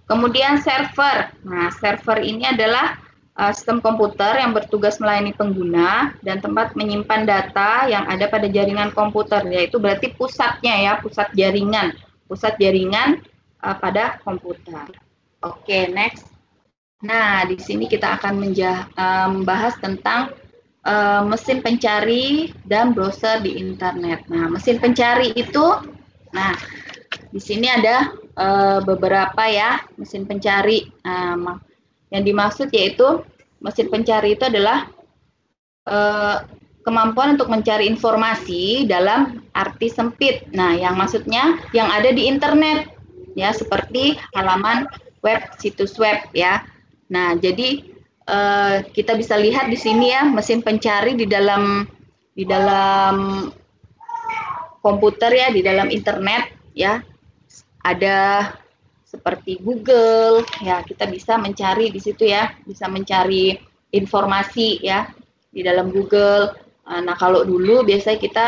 Kemudian server. Nah, server ini adalah sistem komputer yang bertugas melayani pengguna dan tempat menyimpan data yang ada pada jaringan komputer, yaitu berarti pusatnya ya, pusat jaringan pada komputer. Oke, next. Nah, di sini kita akan membahas tentang mesin pencari dan browser di internet. Nah, mesin pencari itu, nah di sini ada beberapa ya mesin pencari. Yang dimaksud yaitu mesin pencari itu adalah kemampuan untuk mencari informasi dalam arti sempit. Nah, yang maksudnya yang ada di internet ya, seperti halaman web, situs web ya. Nah, jadi kita bisa lihat di sini ya mesin pencari di dalam komputer ya, di dalam internet ya. Ada seperti Google ya, kita bisa mencari di situ ya, bisa mencari informasi ya di dalam Google. Nah, kalau dulu biasanya kita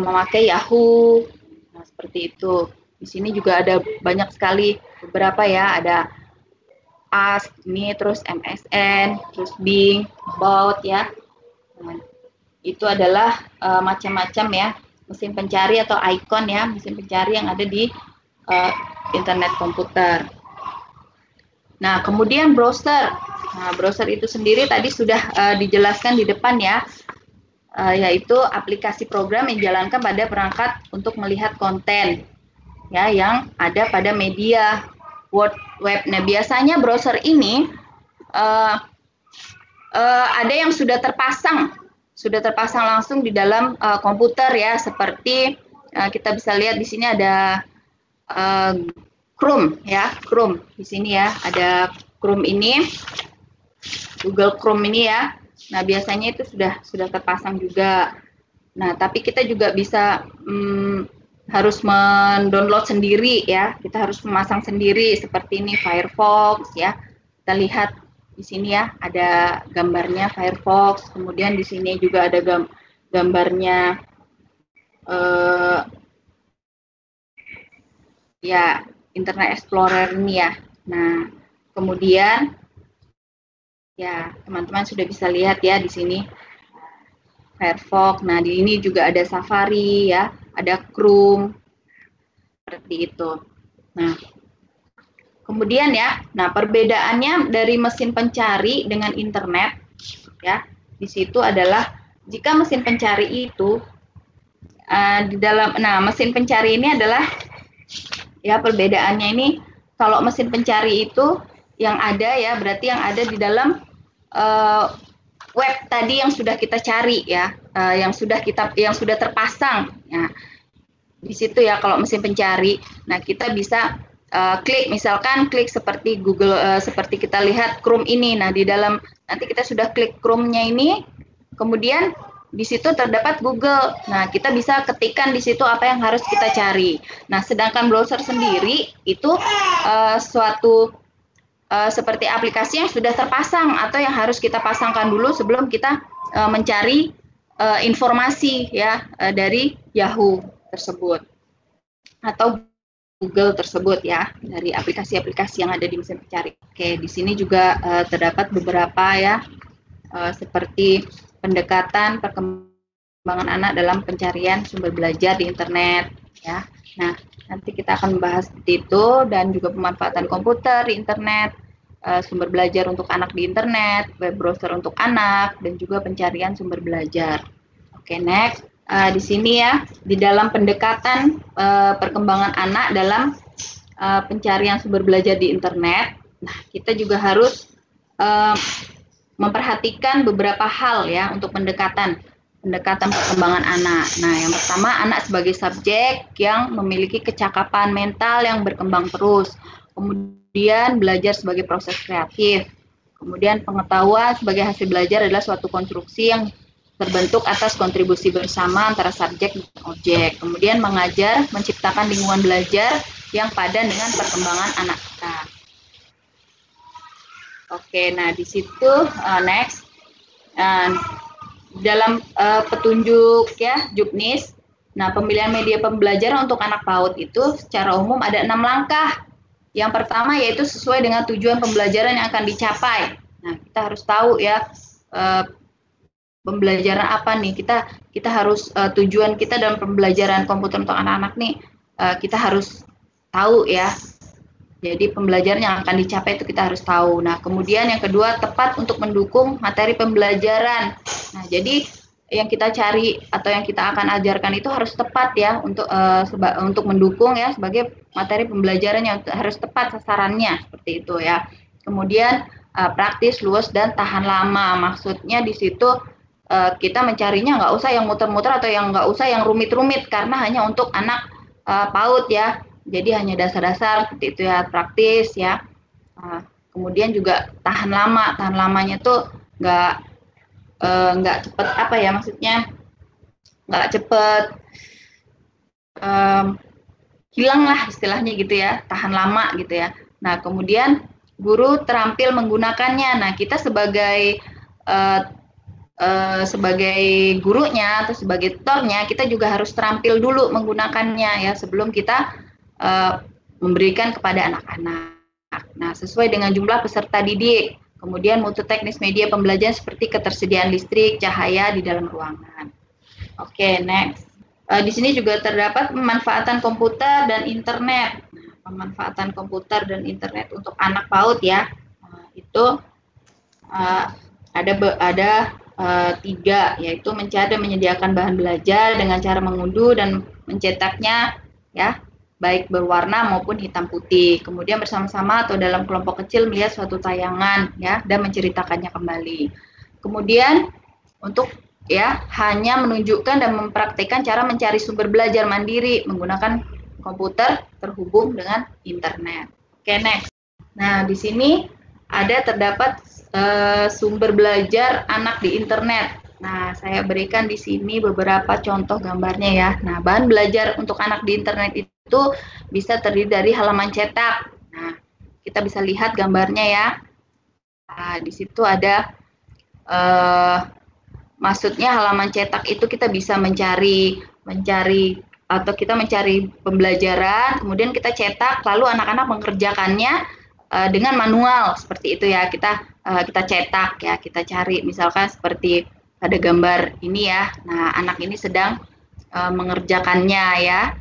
memakai Yahoo. Nah, seperti itu. Di sini juga ada banyak sekali beberapa ya, ada Ask ini, terus MSN, terus Bing, About ya. Nah, itu adalah macam-macam ya mesin pencari atau icon ya, mesin pencari yang ada di internet komputer. Nah, kemudian browser. Nah, browser itu sendiri tadi sudah dijelaskan di depan ya, yaitu aplikasi program yang dijalankan pada perangkat untuk melihat konten ya yang ada pada media web. Nah, biasanya browser ini ada yang sudah terpasang langsung di dalam komputer ya, seperti kita bisa lihat di sini ada Chrome ya, Chrome di sini ya, ada Chrome ini, Google Chrome ini ya. Nah, biasanya itu sudah terpasang juga. Nah, tapi kita juga bisa harus mendownload sendiri ya. Kita harus memasang sendiri seperti ini Firefox ya. Kita lihat di sini ya, ada gambarnya Firefox. Kemudian di sini juga ada gambarnya ya Internet Explorer ini ya. Nah, kemudian ya teman-teman sudah bisa lihat ya di sini Firefox. Nah, di ini juga ada Safari ya, ada Chrome seperti itu. Nah, kemudian ya, nah perbedaannya dari mesin pencari dengan internet ya, di situ adalah jika mesin pencari itu di dalam, nah mesin pencari ini adalah ya perbedaannya ini, kalau mesin pencari itu yang ada ya, berarti yang ada di dalam web tadi yang sudah kita cari ya, yang sudah terpasang ya. Di situ ya kalau mesin pencari. Nah, kita bisa klik, misalkan klik seperti Google, seperti kita lihat Chrome ini. Nah, di dalam nanti kita sudah klik Chrome-nya ini, kemudian di situ terdapat Google. Nah, kita bisa ketikkan di situ apa yang harus kita cari. Nah, sedangkan browser sendiri itu suatu seperti aplikasi yang sudah terpasang atau yang harus kita pasangkan dulu sebelum kita mencari informasi ya dari Yahoo tersebut atau Google tersebut ya, dari aplikasi-aplikasi yang ada di mesin pencari. Oke, di sini juga terdapat beberapa ya seperti pendekatan perkembangan anak dalam pencarian sumber belajar di internet ya. Nah, nanti kita akan membahas seperti itu, dan juga pemanfaatan komputer di internet, sumber belajar untuk anak di internet, web browser untuk anak, dan juga pencarian sumber belajar. Oke, next. Di sini ya, di dalam pendekatan perkembangan anak dalam pencarian sumber belajar di internet, nah kita juga harus memperhatikan beberapa hal ya untuk pendekatan perkembangan anak. Nah, yang pertama, anak sebagai subjek yang memiliki kecakapan mental yang berkembang terus. Kemudian belajar sebagai proses kreatif. Kemudian pengetahuan sebagai hasil belajar adalah suatu konstruksi yang terbentuk atas kontribusi bersama antara subjek dan objek. Kemudian mengajar, menciptakan lingkungan belajar yang padan dengan perkembangan anak kita. Oke, nah di situ next. Dalam petunjuk ya Juknis, nah pemilihan media pembelajaran untuk anak PAUD itu secara umum ada 6 langkah Yang pertama yaitu sesuai dengan tujuan pembelajaran yang akan dicapai. Nah, kita harus tahu ya pembelajaran apa nih, kita harus tujuan kita dalam pembelajaran komputer untuk anak-anak nih kita harus tahu ya. Jadi pembelajaran yang akan dicapai itu kita harus tahu. Nah, kemudian yang kedua, tepat untuk mendukung materi pembelajaran. Nah, jadi yang kita cari atau yang kita akan ajarkan itu harus tepat ya untuk mendukung ya sebagai materi pembelajaran yang harus tepat sasarannya seperti itu ya. Kemudian praktis, luas dan tahan lama. Maksudnya di situ kita mencarinya nggak usah yang muter-muter atau yang nggak usah yang rumit-rumit karena hanya untuk anak PAUD ya. Jadi hanya dasar-dasar seperti itu ya, praktis ya. Kemudian juga tahan lama. Tahan lamanya tuh nggak cepet apa ya, maksudnya nggak cepet hilang lah istilahnya gitu ya, tahan lama gitu ya. Nah, kemudian guru terampil menggunakannya. Nah, kita sebagai gurunya atau sebagai tutornya, kita juga harus terampil dulu menggunakannya ya sebelum kita memberikan kepada anak-anak. Nah, sesuai dengan jumlah peserta didik. Kemudian mutu teknis media pembelajaran seperti ketersediaan listrik, cahaya di dalam ruangan. Oke, next. Di sini juga terdapat pemanfaatan komputer dan internet. Nah, pemanfaatan komputer dan internet untuk anak PAUD ya. Itu ada 3, yaitu mencari dan menyediakan bahan belajar dengan cara mengunduh dan mencetaknya ya, baik berwarna maupun hitam putih. Kemudian bersama-sama atau dalam kelompok kecil melihat suatu tayangan ya dan menceritakannya kembali. Kemudian untuk ya hanya menunjukkan dan mempraktikkan cara mencari sumber belajar mandiri menggunakan komputer terhubung dengan internet. Oke, next. Nah, di sini terdapat sumber belajar anak di internet. Nah, saya berikan di sini beberapa contoh gambarnya ya. Nah, bahan belajar untuk anak di internet itu bisa terdiri dari halaman cetak. Nah, kita bisa lihat gambarnya ya. Nah, di situ ada, maksudnya halaman cetak itu kita bisa mencari atau kita mencari pembelajaran, kemudian kita cetak, lalu anak-anak mengerjakannya dengan manual seperti itu ya. Kita cetak ya, kita cari misalkan seperti pada gambar ini ya. Nah, anak ini sedang mengerjakannya ya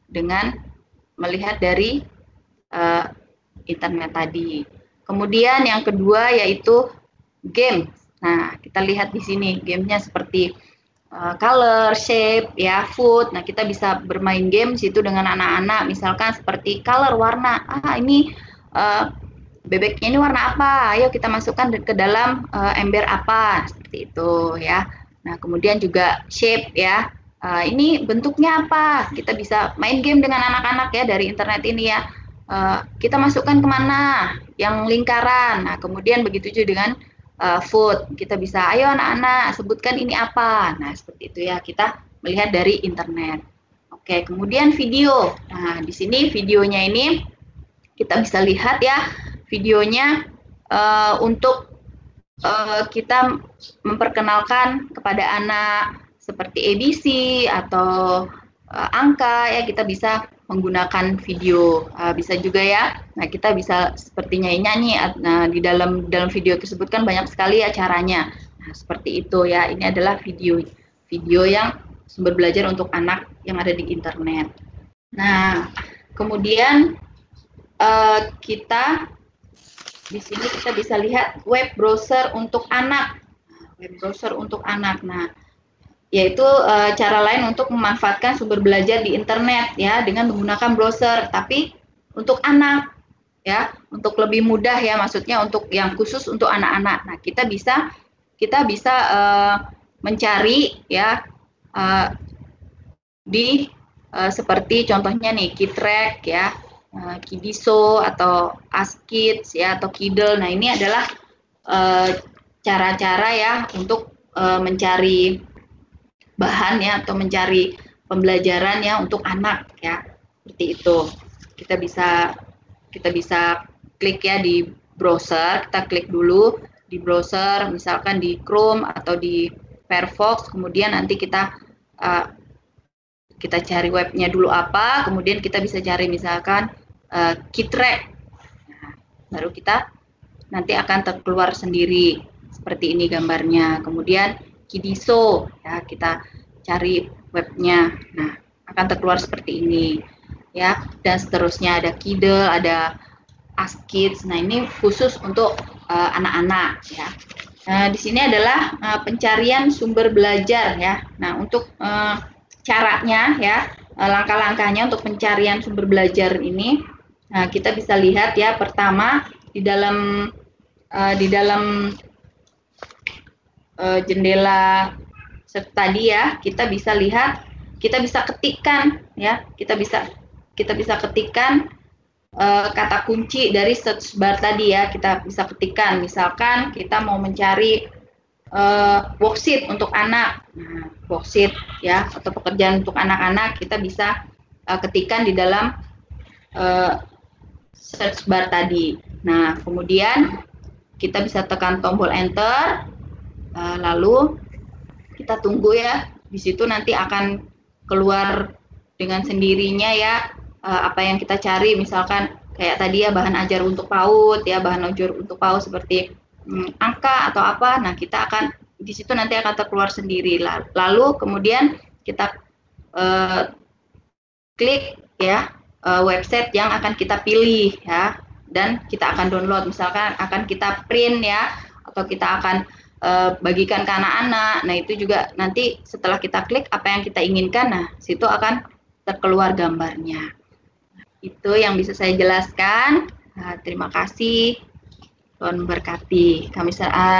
dengan melihat dari internet tadi. Kemudian yang kedua yaitu game. Nah, kita lihat di sini gamenya seperti color, shape, ya, food. Nah, kita bisa bermain game situ dengan anak-anak. Misalkan seperti color, warna. Ini bebeknya ini warna apa? Ayo kita masukkan ke dalam ember apa? Seperti itu ya. Nah, kemudian juga shape ya. Ini bentuknya apa? Kita bisa main game dengan anak-anak ya dari internet ini ya. Kita masukkan kemana? Yang lingkaran. Nah, kemudian begitu juga dengan food. Kita bisa, ayo anak-anak sebutkan ini apa? Nah, seperti itu ya. Kita melihat dari internet. Oke, kemudian video. Nah, di sini videonya ini kita bisa lihat ya. Videonya untuk kita memperkenalkan kepada anak seperti ABC atau angka ya, kita bisa menggunakan video. Bisa juga ya. Nah, kita bisa seperti nyanyi-nyanyi. Nah, di dalam video tersebut kan banyak sekali acaranya. Nah, seperti itu ya. Ini adalah video yang sumber belajar untuk anak yang ada di internet. Nah, kemudian kita di sini kita bisa lihat web browser untuk anak. Web browser untuk anak. Nah, yaitu cara lain untuk memanfaatkan sumber belajar di internet ya dengan menggunakan browser, tapi untuk anak ya, untuk lebih mudah ya, maksudnya untuk yang khusus untuk anak-anak. Nah, kita bisa mencari ya di seperti contohnya nih Kitrek ya, Kidiso atau Askids ya, atau Kidel. Nah, ini adalah cara-cara ya untuk mencari bahan ya atau mencari pembelajaran ya untuk anak ya, seperti itu. Kita bisa klik ya di browser, kita klik dulu di browser, misalkan di Chrome atau di Firefox, kemudian nanti kita cari webnya dulu apa, kemudian kita bisa cari misalkan Kitrek. baru kita nanti akan terkeluar sendiri seperti ini gambarnya. Kemudian Kidiso, ya kita cari webnya, nah akan terkeluar seperti ini, ya. Dan seterusnya ada Kidel, ada Askids. Nah ini khusus untuk anak-anak, ya. Di sini adalah pencarian sumber belajar, ya. Nah untuk caranya, ya, langkah-langkahnya untuk pencarian sumber belajar ini, nah kita bisa lihat ya, pertama di dalam jendela search tadi ya, kita bisa lihat, kita bisa ketikkan ya, kita bisa ketikkan kata kunci dari search bar tadi ya, kita bisa ketikkan, misalkan kita mau mencari worksheet untuk anak, nah, worksheet ya, atau pekerjaan untuk anak-anak, kita bisa ketikkan di dalam search bar tadi. Nah, kemudian kita bisa tekan tombol enter, lalu kita tunggu ya, di situ nanti akan keluar dengan sendirinya ya apa yang kita cari, misalkan kayak tadi ya, bahan ajar untuk PAUD ya, bahan ajar untuk PAUD seperti angka atau apa. Nah kita akan di situ nanti akan terkeluar sendiri, lalu kemudian kita klik ya website yang akan kita pilih ya, dan kita akan download, misalkan akan kita print ya, atau kita akan bagikan ke anak-anak. Nah itu juga nanti setelah kita klik apa yang kita inginkan, nah situ akan terkeluar gambarnya. Itu yang bisa saya jelaskan. Nah, terima kasih, Tuhan berkati.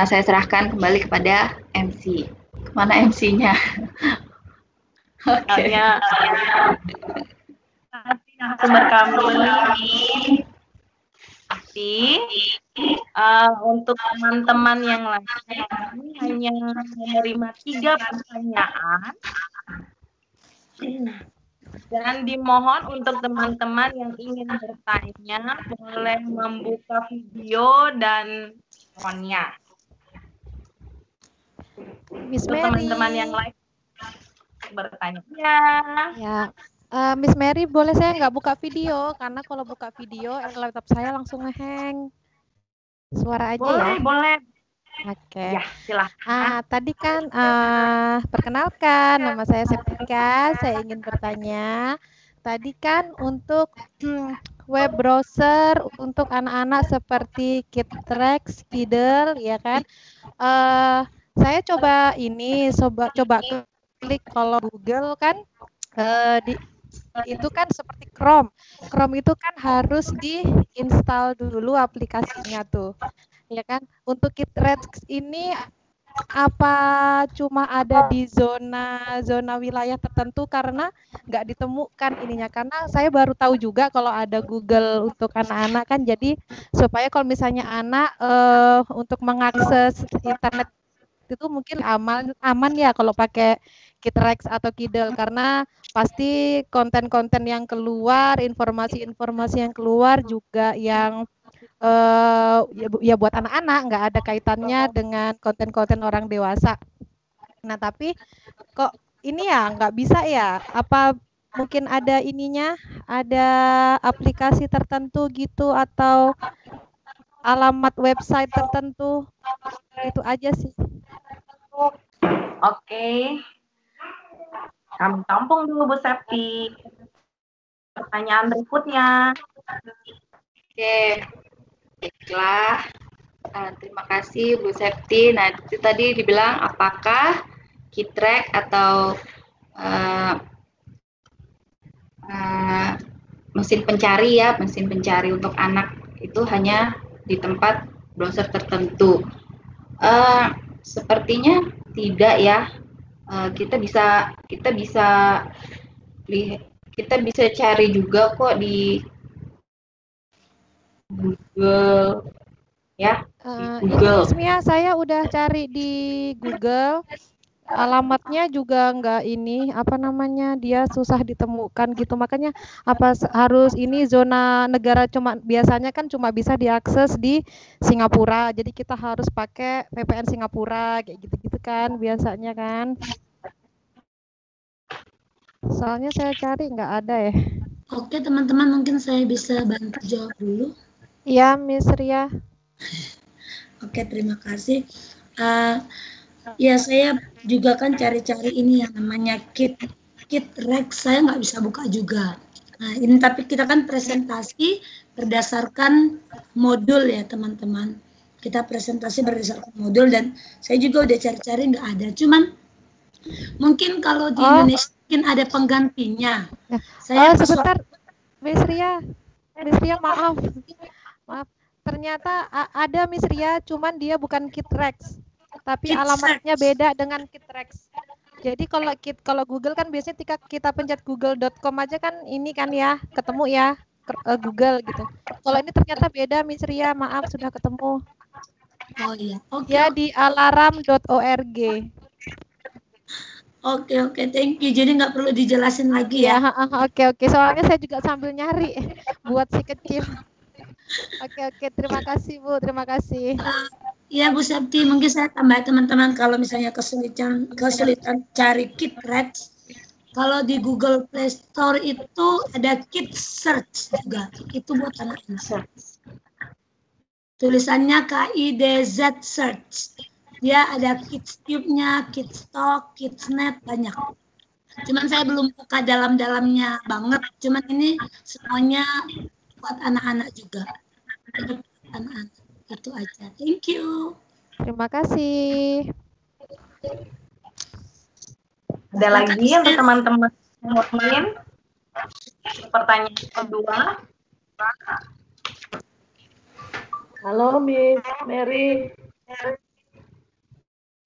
Saya serahkan kembali kepada MC. Mana MC-nya? Oke. Sumber kami. Tapi untuk teman-teman yang lain, kami hanya menerima 3 pertanyaan. Dan dimohon untuk teman-teman yang ingin bertanya, boleh membuka video dan mikrofonnya. Miss Mary. Teman-teman yang lain bertanya. Ya. Miss Mary, boleh saya nggak buka video? Karena kalau buka video, laptop saya langsung ngehang. Suara aja boleh, ya? Boleh. Oke. Ya, silahkan. Tadi kan perkenalkan, nama saya Septika. Saya ingin bertanya. Tadi kan untuk web browser untuk anak-anak seperti Kitrex, Kidel, ya kan? Saya coba klik kalau Google kan itu kan seperti Chrome. Chrome itu kan harus diinstal dulu aplikasinya tuh. Ya kan, untuk Kitrex ini apa cuma ada di zona wilayah tertentu, karena nggak ditemukan ininya, karena saya baru tahu juga kalau ada Google untuk anak-anak kan, jadi supaya kalau misalnya anak untuk mengakses internet itu mungkin aman ya kalau pakai Kitrex atau Kidel, karena pasti konten-konten yang keluar, informasi-informasi yang keluar juga yang ya buat anak-anak, nggak ada kaitannya dengan konten-konten orang dewasa. Nah tapi kok ini ya nggak bisa ya? Apa mungkin ada ininya, ada aplikasi tertentu gitu atau alamat website tertentu? Itu aja sih. Oke. Kami tampung dulu Bu Septi. Pertanyaan berikutnya. Oke. Baiklah, terima kasih Bu Septi. Nah, itu tadi dibilang apakah Kitrex atau mesin pencari ya, mesin pencari untuk anak itu hanya di tempat browser tertentu. Sepertinya tidak ya. Kita bisa cari juga kok di Google ya, di Google. Ini saya udah cari di Google, alamatnya juga nggak ini, apa namanya, dia susah ditemukan gitu, makanya apa harus ini zona negara, biasanya kan cuma bisa diakses di Singapura, jadi kita harus pakai VPN Singapura kayak gitu-gitu kan biasanya kan. Soalnya saya cari nggak ada ya. Oke teman-teman, mungkin saya bisa bantu jawab dulu. Iya, Miss Ria. Oke, terima kasih. Ya, saya juga kan cari-cari ini yang namanya kit Rex. Saya nggak bisa buka juga. Nah, ini tapi kita kan presentasi berdasarkan modul ya, teman-teman. Kita presentasi berdasarkan modul dan saya juga udah cari-cari nggak ada. Cuman mungkin kalau di Indonesia mungkin ada penggantinya. Saya sebentar, Miss Ria. Miss Ria, maaf. Ternyata ada Miss Ria, cuman dia bukan kit Rex, tapi alamatnya beda dengan kit Rex. Jadi kalau Google kan biasanya ketika kita pencet google.com aja kan ini kan ya, ketemu ya Google gitu. Kalau ini ternyata beda Miss Ria, maaf sudah ketemu. Oh iya, oke. Ya di alarm.org. Oke, thank you. Jadi nggak perlu dijelasin lagi ya. Oke. Soalnya saya juga sambil nyari buat si kecil. Oke, terima kasih Bu, terima kasih. Ya Bu Septi, mungkin saya tambah teman-teman kalau misalnya kesulitan cari kit Rex, kalau di Google Play Store itu ada kit search juga, itu buat anak-anak. Tulisannya KIDZ search. Dia ada Kids Tube-nya, Kids Talk, Kids Net, banyak. Cuman saya belum buka dalam-dalamnya banget. Cuman ini semuanya buat anak-anak juga. Anak-anak. Itu aja. Thank you. Terima kasih. Ada lagi untuk teman-teman yang pertanyaan kedua. Halo Miss Mary.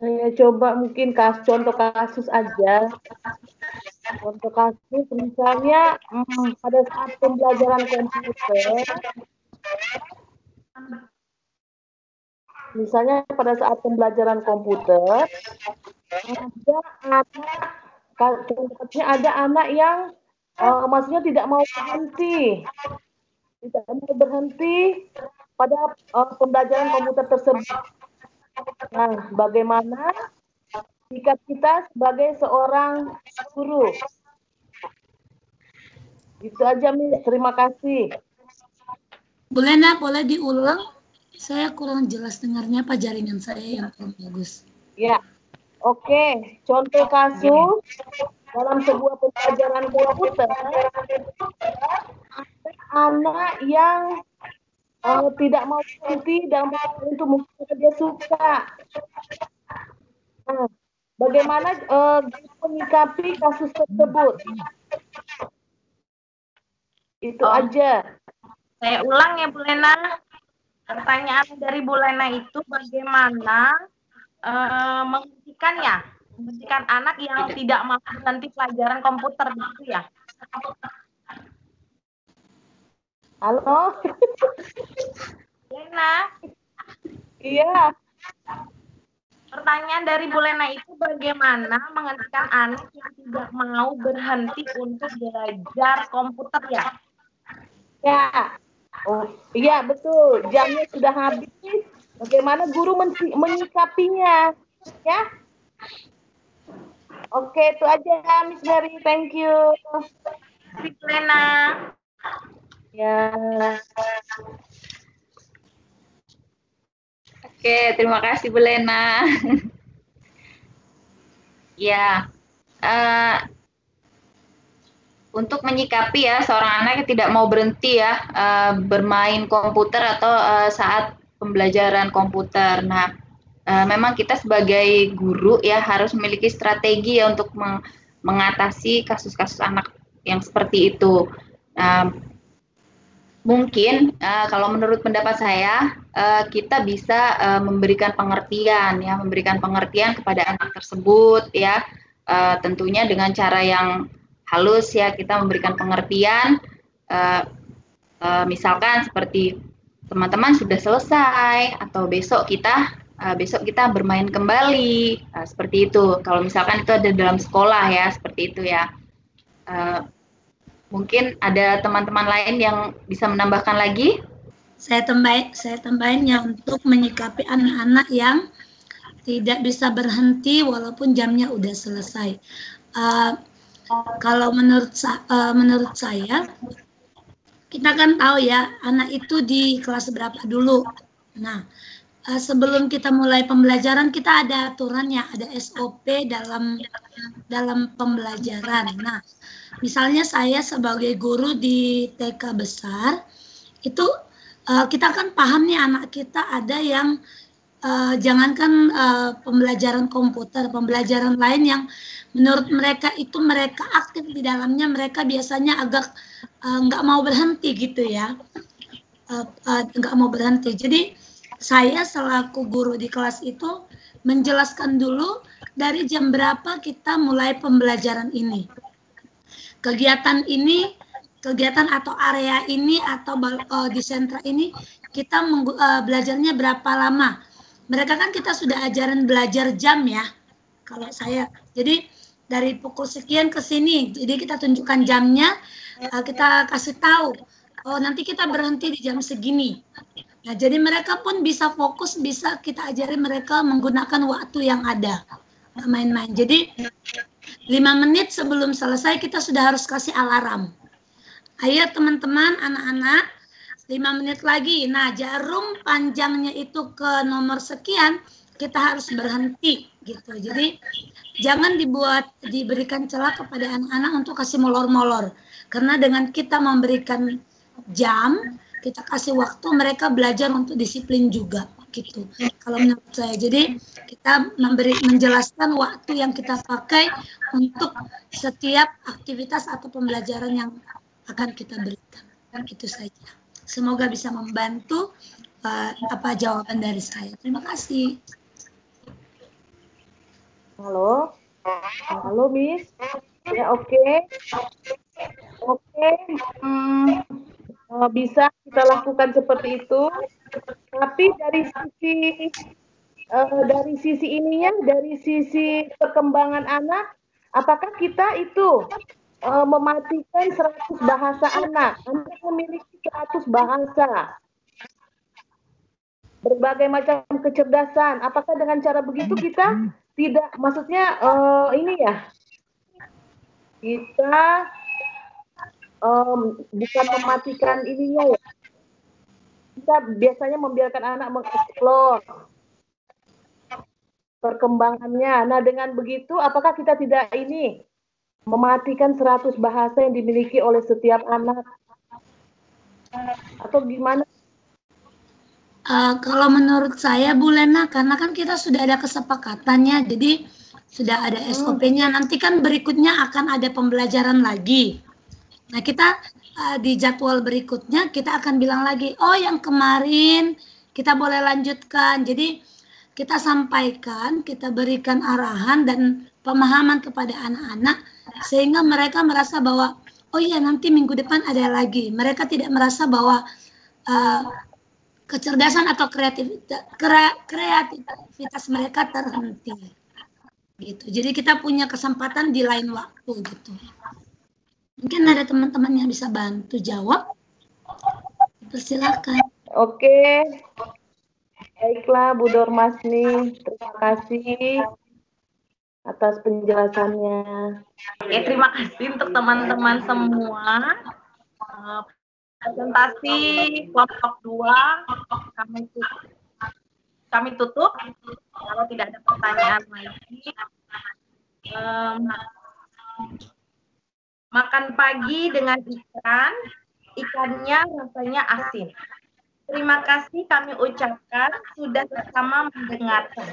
Saya coba mungkin contoh kasus aja. Contoh kasus misalnya pada saat pembelajaran komputer, ada anak yang maksudnya tidak mau berhenti pada pembelajaran komputer tersebut. Nah, bagaimana sikap kita sebagai seorang guru? Itu aja, Miss. Terima kasih. Bu Lena, boleh diulang? Saya kurang jelas dengarnya, apa jaringan saya yang kurang bagus. Ya, oke. Contoh kasus dalam sebuah pembelajaran komputer, anak yang tidak mau berhenti dan untuk mungkin dia suka. Nah, bagaimana menyikapi kasus tersebut? Itu aja. Saya ulang ya Bu Lena. Pertanyaan dari Bu Lena itu bagaimana menghentikan anak yang tidak mau berhenti pelajaran komputer gitu ya? Halo? Lena? Iya. Pertanyaan dari Bu Lena itu bagaimana menghentikan anak yang tidak mau berhenti untuk belajar komputer ya? Ya. Oh, iya betul. Jamnya sudah habis. Bagaimana guru menyikapinya? Ya. Oke, itu aja Miss Mary. Thank you. Terima kasih Lena. Ya. Oke, terima kasih Bu Lena. Ya, untuk menyikapi ya seorang anak yang tidak mau berhenti ya bermain komputer atau saat pembelajaran komputer. Nah, memang kita sebagai guru ya harus memiliki strategi ya untuk mengatasi kasus-kasus anak yang seperti itu. Mungkin kalau menurut pendapat saya kita bisa memberikan pengertian kepada anak tersebut ya, tentunya dengan cara yang halus ya, kita memberikan pengertian misalkan seperti teman-teman sudah selesai atau besok kita bermain kembali seperti itu. Kalau misalkan itu ada dalam sekolah ya, seperti itu ya. Mungkin ada teman-teman lain yang bisa menambahkan lagi? Saya tambahin ya, untuk menyikapi anak-anak yang tidak bisa berhenti walaupun jamnya udah selesai. Kalau menurut saya, kita kan tahu ya, anak itu di kelas berapa dulu. Nah, sebelum kita mulai pembelajaran, kita ada aturannya, ada SOP dalam pembelajaran. Nah, misalnya saya sebagai guru di TK besar, itu kita kan paham nih anak kita ada yang jangankan pembelajaran komputer, pembelajaran lain yang menurut mereka itu mereka aktif di dalamnya, mereka biasanya agak nggak mau berhenti gitu ya, nggak mau berhenti. Jadi saya selaku guru di kelas itu menjelaskan dulu dari jam berapa kita mulai pembelajaran ini. Kegiatan ini, kegiatan atau area ini atau di sentra ini kita belajarnya berapa lama. Mereka kan kita sudah ajaran belajar jam ya, kalau saya. Jadi dari pukul sekian ke sini, jadi kita tunjukkan jamnya, kita kasih tahu, oh nanti kita berhenti di jam segini. Nah jadi mereka pun bisa fokus, bisa kita ajari mereka menggunakan waktu yang ada, nggak main-main. Jadi 5 menit sebelum selesai kita sudah harus kasih alarm. Ayo teman-teman, anak-anak, 5 menit lagi. Nah, jarum panjangnya itu ke nomor sekian, kita harus berhenti gitu. Jadi jangan diberikan celah kepada anak-anak untuk kasih molor-molor. Karena dengan kita memberikan jam, kita kasih waktu, mereka belajar untuk disiplin juga gitu. Kalau menurut saya, jadi kita menjelaskan waktu yang kita pakai untuk setiap aktivitas atau pembelajaran yang akan kita berikan. Itu saja. Semoga bisa membantu apa jawaban dari saya. Terima kasih. Halo, halo Miss. Ya oke. Bisa kita lakukan seperti itu. Tapi dari sisi ininya, dari sisi perkembangan anak, apakah kita itu mematikan 100 bahasa anak? Anak memiliki 100 bahasa, berbagai macam kecerdasan. Apakah dengan cara begitu kita tidak, maksudnya ini ya, kita bukan mematikan ininya ya. Kita biasanya membiarkan anak mengeksplor perkembangannya. Nah dengan begitu, apakah kita tidak ini mematikan 100 bahasa yang dimiliki oleh setiap anak? Atau gimana? Kalau menurut saya Bu Lena, karena kan kita sudah ada kesepakatannya, jadi sudah ada SOP-nya, nanti kan berikutnya akan ada pembelajaran lagi. Nah kita di jadwal berikutnya kita akan bilang lagi, oh yang kemarin kita boleh lanjutkan. Jadi kita sampaikan, kita berikan arahan dan pemahaman kepada anak-anak sehingga mereka merasa bahwa oh iya nanti minggu depan ada lagi. Mereka tidak merasa bahwa kecerdasan atau kreativitas mereka terhenti gitu. Jadi kita punya kesempatan di lain waktu gitu. Mungkin ada teman-teman yang bisa bantu jawab. Persilakan. Oke. Baiklah Bu Dormasni, terima kasih atas penjelasannya. Oke, terima kasih untuk teman-teman semua. Presentasi kelompok 2 kami tutup kalau tidak ada pertanyaan lagi. Makan pagi dengan ikan, ikannya rasanya asin. Terima kasih kami ucapkan sudah bersama mendengarkan.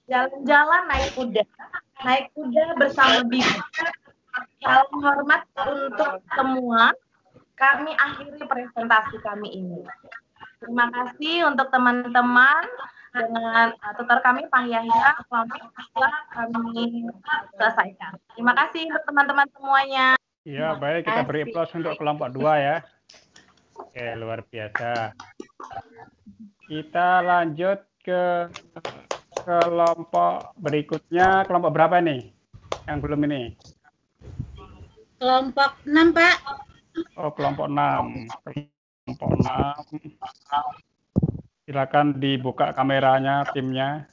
Jalan-jalan naik kuda bersama bibi. Salam hormat untuk semua. Kami akhiri presentasi kami ini. Terima kasih untuk teman-teman dengan tutor kami Pak Yahya, kelompok 2 kami selesaikan. Terima kasih untuk teman-teman semuanya. Ya, baik, kita beri aplaus untuk kelompok 2 ya. Oke, luar biasa. Kita lanjut ke kelompok berikutnya. Kelompok berapa nih? Yang belum ini? Kelompok 6, Pak. Oh, kelompok 6. Kelompok 6. Silakan dibuka kameranya, timnya.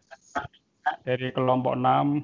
Dari kelompok 6.